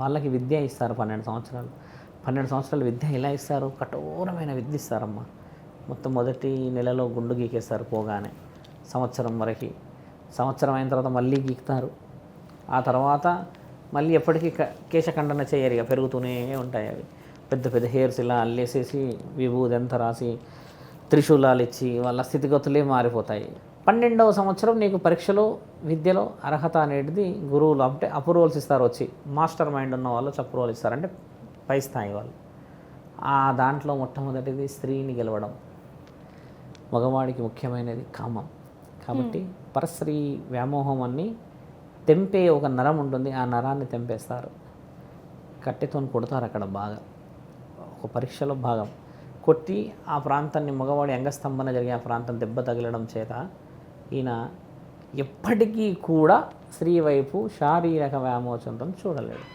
వాళ్ళకి విద్య ఇస్తారు 12 సంవత్సరాలు. 12 సంవత్సరాలు విద్య ఎలా ఇస్తారు? కఠోరమైన విద్య ఇస్తారమ్మా. మొత్తం మొదటి నెలలో గుండు గీకేస్తారు పోగానే, సంవత్సరం వరకు. సంవత్సరం అయిన తర్వాత మళ్ళీ గీకుతారు. ఆ తర్వాత మళ్ళీ ఎప్పటికీ కేశఖండన చేయరు, ఇక పెరుగుతూనే ఉంటాయి అవి. పెద్ద పెద్ద హెయిర్స్ ఇలా అల్లేసేసి విభూది అంతా రాసి త్రిశూలాలు ఇచ్చి వాళ్ళ స్థితిగతులే మారిపోతాయి. 12వ సంవత్సరం నీకు పరీక్షలో విద్యలో అర్హత అనేది గురువులు అంటే అప్రూవల్స్ ఇస్తారు. వచ్చి మాస్టర్ మైండ్ ఉన్న వాళ్ళు అప్రూవల్ ఇస్తారు, అంటే పై స్థాయి వాళ్ళు. ఆ దాంట్లో మొట్టమొదటిది స్త్రీని గెలవడం. మగవాడికి ముఖ్యమైనది కామం. కాబట్టి పరస్త్రీ వ్యామోహం అన్ని తెంపే ఒక నరం ఉంటుంది, ఆ నరాన్ని తెంపేస్తారు. కట్టెతో కొడతారు అక్కడ బాగా, ఒక పరీక్షలో భాగం. కొట్టి ఆ ప్రాంతాన్ని, మగవాడి అంగస్తంభన జరిగే ఆ ప్రాంతం దెబ్బ తగలడం చేత ఈయన ఎప్పటికీ కూడా స్త్రీ వైపు శారీరక వ్యామోచంతో చూడలేడు.